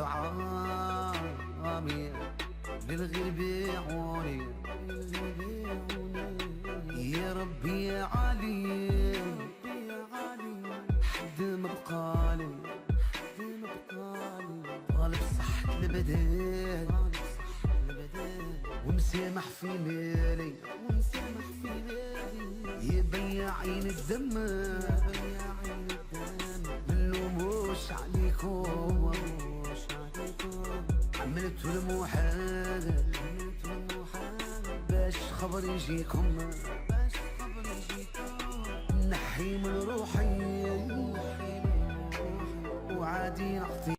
طعامي للغير بيعوني يا ربي يا علي حد ما بقالي طالب صحة البدن ومسامح في مالي يا بياعين الدم ملوموش عليكم عملتوا المحال باش خبر يجيكم نحي من روحي وعادي نعطي